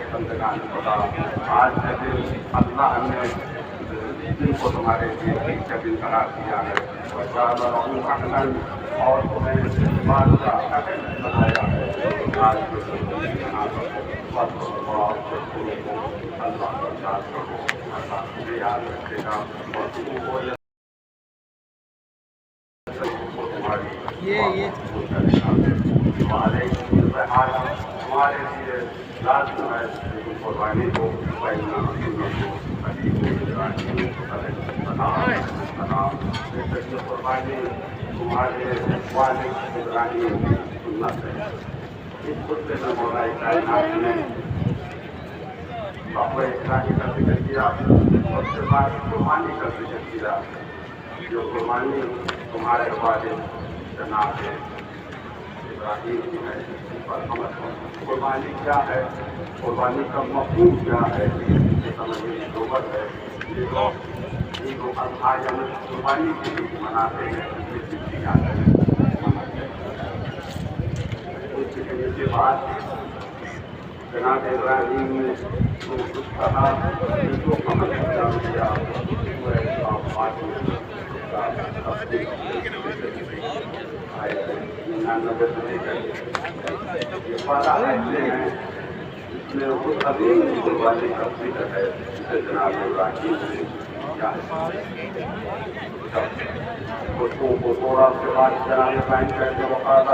بندگان خدا آج کے دن اللہ نے دن کو تمہارے لیے عید کا دن قرار دیا ہے اور تمہیں بادشاہ بنایا ہے آج کے دن یہاں پر اللہ کا یاد کرو اللہ تمہیں یاد رکھے گا اور تم کو ہمارے لیے لازم ہے قربانی کو قربانی تمہارے والد ابراہیم سنت ہے اس خطے میں مولا کائنات نے اپنے ابراہیم کا ذکر کیا اور اس کے بعد قربانی کا ذکر کیا جو قربانی تمہارے والد جناب ابراہیم کی ہے پر عمل کرو قربانی کیا ہے قربانی کا مفہوم کیا ہے یہ سمجھنے کی ضرورت ہے یہ لوگ قربانی کے لیے مناتے ہیں اس کے بعد جناب ابراہیم نے جو کچھ کہا جو عمل کیا اس میں اس عظیم قربانی کا ذکر ہے جسے جناب ابراہیم نے کیا کو تھوڑا اس کے بعد جناب ابراہیم کہتے وقال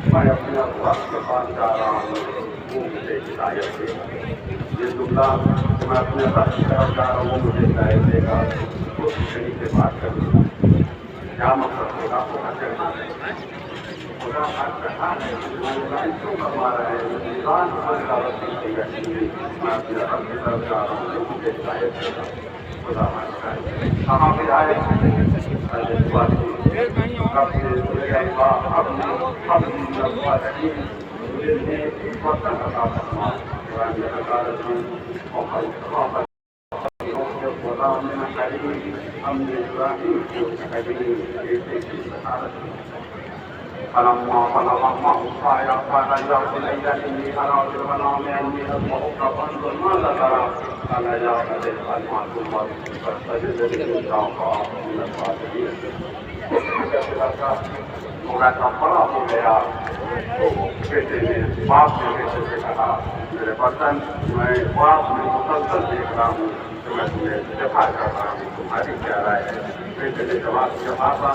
میں اپنے وقت کے پاس جا رہا ہوں وہ مجھے ہدایت دے گا یہ جملہ میں اپنے وقت کی طرف جا رہا ہوں وہ مجھے ہدایت دے گا اس شریف سے بات کروں گا کیا مطلب ہوگا خدا ہر کہا ہے کیوں کروا رہے ہیں ایران میں اپنے رب کی طرف جا رہا ہوں جو مجھے ہدایت دے گا خدا کہاں پہ آئے فلما بلغ معه السعي قال يا بني إني أرى في المنام أني أذبحك فانظر ماذا ترى قال يا أبت افعل ما تؤمر فاستجبني إن شاء الله من الصابرين مولانا بڑا ہو گیا تو بیٹے نے باپ نے بیٹے سے کہا میرے وطن میں باپ میں مسلسل دیکھ رہا ہوں کہ میں تمہیں دفاع کر رہا ہوں تمہاری کیا رائے ہے بیٹے نے جواب دیا بابا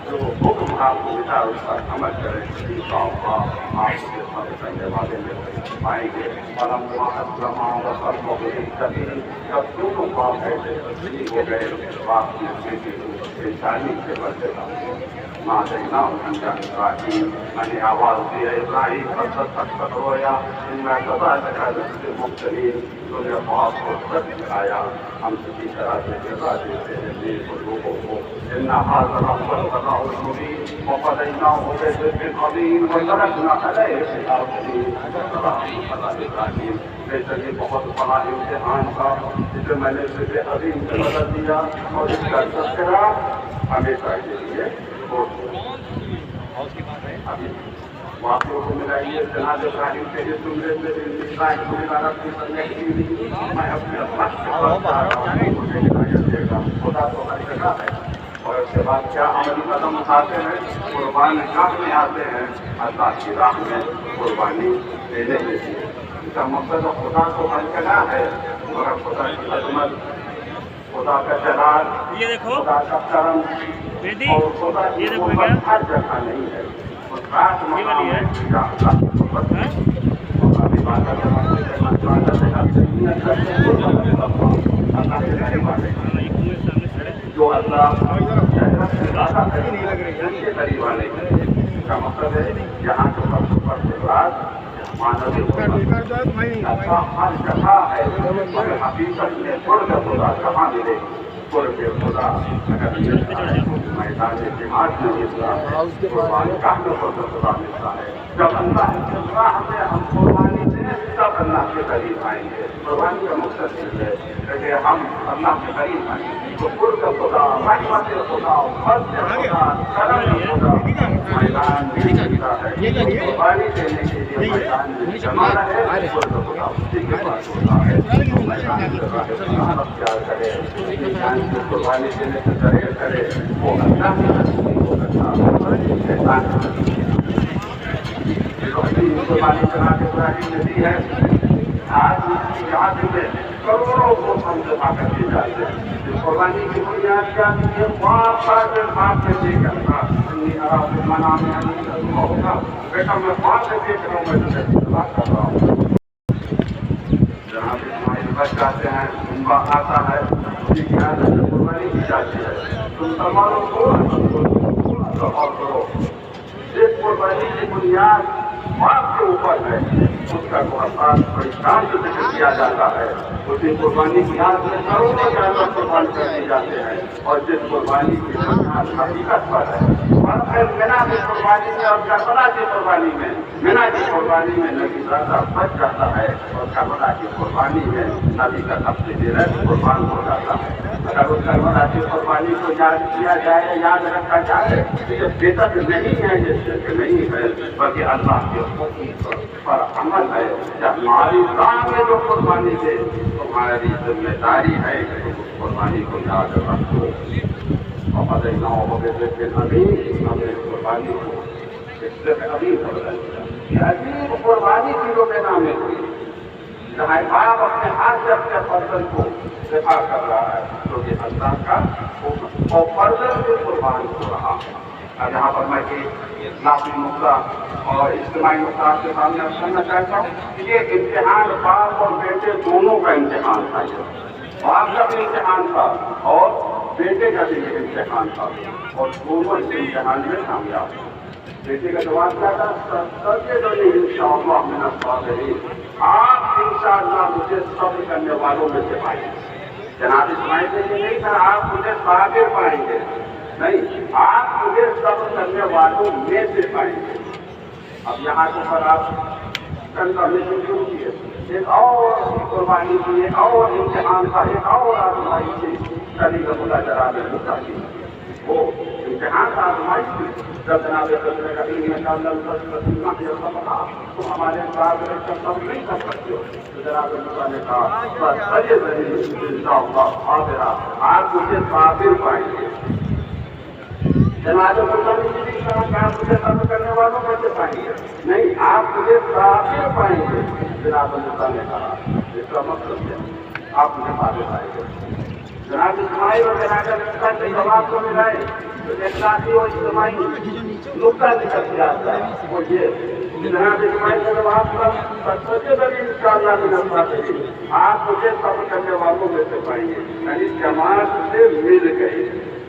جو حکم آپ کو ملا اس پر عمل کریں انشاءاللہ آپ کے ساتھ کرنے والے میں پائیں گے فلما اسلم وصلوا بالسبيل جب دونوں باپ ایسے تسلیم ہو گئے باپ کی بیٹی کو پریشانی سے بچ گیا ناديناه عند إبراهيم أن آواز دی ابراہیم سچ رویا ان میں كذلك نجزي المحسنين تمہیں بہت فرصت دکھایا ہم کسی طرح سے جزا دیتے ہیں نیک لوگوں کو إن هذا لهو البلاء المبين وفديناه بذبح عظيم وتركنا عليه في الآخرين إبراہیم بے شک بہت بڑا امتحان تھا جسے میں نے ذبح عظیم سے بدل دیا اور اس کا تذکرہ ہمیشہ کے لیے ابھی واقعوں کو ملائیے جناب ابراہیم کے اس جملے سے میں اپنے خدا تو ہر جگہ ہے اور اس کے بعد کیا عملی قدم اٹھاتے ہیں قربان گاہ میں آتے ہیں اللہ کی راہ میں قربانی دینے کے لیے اس کا مقصد خدا تو ہر جگہ ہے مگر خدا کی عظمت خدا کا جلال خدا کا کرم اور خدا کی قوت ہر جگہ نہیں ہے رات مقام ہے یا اللہ کی قوت ہے اور عبادت جو اللہ کے قریب آنے کا مقصد ہے یہاں کے سب پر مانوی ہر جگہ ہے مگر حقیقت میں قرب خدا کہاں ملے قرب خدا اگر میدان جہاد میں ملتا ہے قربان گاہ میں قرب خدا ملتا ہے جب اللہ کی راہ میں ہم قربانی सब अल्लाह के करीब आएंगे। कुर्बानी का मकसद ये है कि हम अल्लाह के करीब आएंगे। तो कुर्ब खुदा, रहमत खुदा, फज़ल खुदा, करम खुदा मैदान में मिलता है। कुर्बानी देने के लिए मैदान में जमा है, कुर्ब खुदा उसी के पास होता है। मैदान में प्यार करे, इंसान को कुर्बानी देने से डरे करे, वो अल्लाह की नज़दीक हो सकता है। कुर्बानी जनाब इब्राहिम ने दी है। आज उसकी याद में करोड़ों को हम जमा करके जाते हैं। इस कुर्बानी की बुनियाद क्या है? वापस बाप ने देखा था मना में होगा बेटा, मैं बाप से देख रहा हूँ, मैं तुझे बात कर रहा हूँ। जनाब इस्माइल बच जाते हैं, उनका आता है, उसकी याद में कुर्बानी की जाती है। तुम तमाम को करो। जिस कुर्बानी की बुनियाद बाप के ऊपर है, उसका कुर्बान बड़ी शान से जिक्र किया जाता है। उसी कुर्बानी की याद में करोड़ों जानवर कुर्बान कर दिए जाते हैं। और जिस कुर्बानी की बुनियाद हकीकत पर है, और फिर मिना की कुर्बानी में और करबला की कुर्बानी में, मिना की कुर्बानी में नबी ज़्यादा बच जाता है और करबला की कुर्बानी में नबी का सबसे देर कुर्बान हो जाता है। अगर उस करबला की कुर्बानी को याद किया जाए, याद रखा जाए, ये बेतक नहीं है, ये शिर्क नहीं है, बल्कि अल्लाह के हुक्म पर अमल है। जब हमारी राह में जो कुर्बानी दे, तुम्हारी जिम्मेदारी है कि तुम उस कुर्बानी को याद रखो। और अदीनाओं हो गए अभी हमने कुर्बानी को इससे अभी अजीब कुर्बानी चीजों के नाम में हुई, जहाँ बाप अपने हाथ से अपने फर्जन को दिफा कर रहा है, तो ये अल्लाह का हुक्म और फर्जन से कुर्बान हो रहा है। अब यहाँ पर मैं एक लाफी नुक्ता और इज्तिमाई नुक्ता के सामने रखना चाहता हूँ कि ये इम्तिहान बाप और बेटे दोनों का इम्तिहान था। ये बाप का भी इम्तिहान था और बेटे का भी इम्तिहान था, और दोनों इस इम्तिहान में कामयाब। बेटे का जवाब क्या था? इंशाअल्लाह मिन अस्साबिरीन, आप इंशाअल्लाह मुझे सब्र करने वालों में से पाएंगे। जनाब इस्माइल ने ये नहीं कहा आप मुझे साबिर पाएंगे, नहीं, आप मुझे सब्र करने वालों में से पाएंगे। अब यहाँ पर आप कंफर्मेशन शुरू किए, एक और कुर्बानी की, एक और इम्तिहान का, एक और आजमाइश थी। कभी का जनाब मुद्दा की वो इम्तिहान का आजमाइश थी। जब जनाब कभी में तो हमारे साथ सब नहीं कर सकते हो, तो जनाब मुद्दा ने कहा आप मुझे साबिर पाएंगे। जनाब मुद्दा ने नहीं कहा कि आप मुझे सब्र करने वालों में से पाएंगे, नहीं, आप मुझे साबिर पाएंगे। जनाब मुद्दा ने कहा इसका मतलब है आप मुझे साबिर पाएंगे। जनाब इस्माइल और जनाब मुद्दा के जवाब को मिलाए तो इखलासी और इज्तिमाई नुक्ता निकल के आता है। वो ये जनाब इस्माइल का जवाब था इंशाअल्लाह मिन अस्साबिरीन, आप मुझे सब्र करने वालों में से पाएंगे, यानी जमात से मिल गए,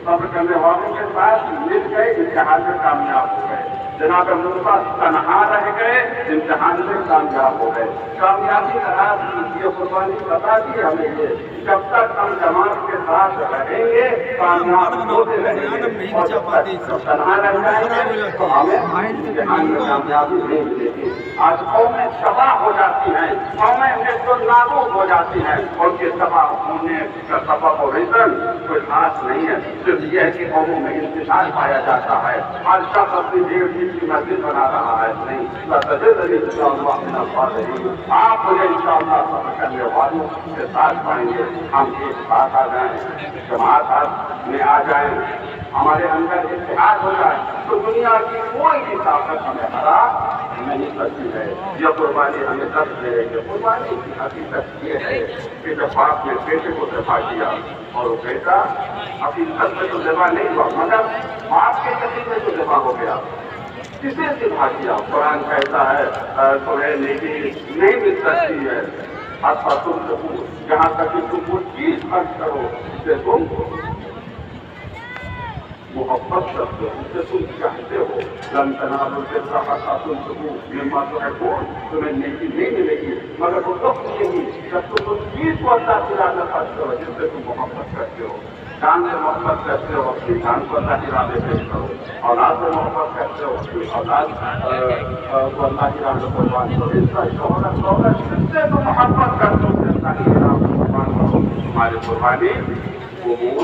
सब्र करने वालों के साथ मिल गए, इम्तिहान में कामयाब हो गए। जनाब मूसा तनहा रह गए, इम्तिहान में कामयाब हो गए। कामयाबी का राज ये कुर्बानी बता दी हमें, ये जब तक हम जमात के साथ रहेंगे कामयाब होते रहेंगे, और जब तक तनहा रह जाएंगे तो हमें इम्तिहान में कामयाबी नहीं मिलेगी। आज कौमें तबाह हो जाती हैं, कौमें नाबूद हो जाती हैं, उनके तबाह होने का सबब और रीजन कोई खास नहीं है, सिर्फ यह है कि कौमों में इंतजार पाया जाता है। हर शख्स अपनी देर की मस्जिद बना रहा है, नहीं, आप मुझे इंशाअल्लाह सब्र करने वालों के साथ पाएंगे। हम एक साथ आ जाएं, जमात में आ जाएं, हमारे अंदर इत्तेहाद हो जाए, तो दुनिया की कोई भी ताकत हमें हरा नहीं सकती है। यह कुर्बानी हमें दर्द दे रही है। कुर्बानी की हकीकत ये है कि जब बाप ने बेटे को दफा किया और वो बेटा हकीकत में तो दफा नहीं हुआ, मगर बाप के शरीर में तो दफा हो गया। किसे सिखा किया? कुरान कहता है तुम्हें नेकी नहीं मिल सकती है अथवा तुम सकूँ, जहाँ तक कि तुम वो चीज खर्च करो जिसे तुम मोहब्बत करते हो, जिसे तुम चाहते हो। तुम्हें नेकी नहीं मिलेगी, मगर वो वक्त यही जब तुम उस चीज को अल्लाह की राह में खर्च करो जिससे तुम मोहब्बत करते हो। جان سے محبت کرتے ہو اپنی جان کو اللہ کی راہ میں پیش کرو، اولاد سے محبت کرتے ہو اپنی اولاد کو اللہ کی راہ میں قربان کرو، اس کا شہرت دولت جس سے تم محبت کرتے ہو اللہ کی راہ میں قربان کرو، تمہاری قربانی قبول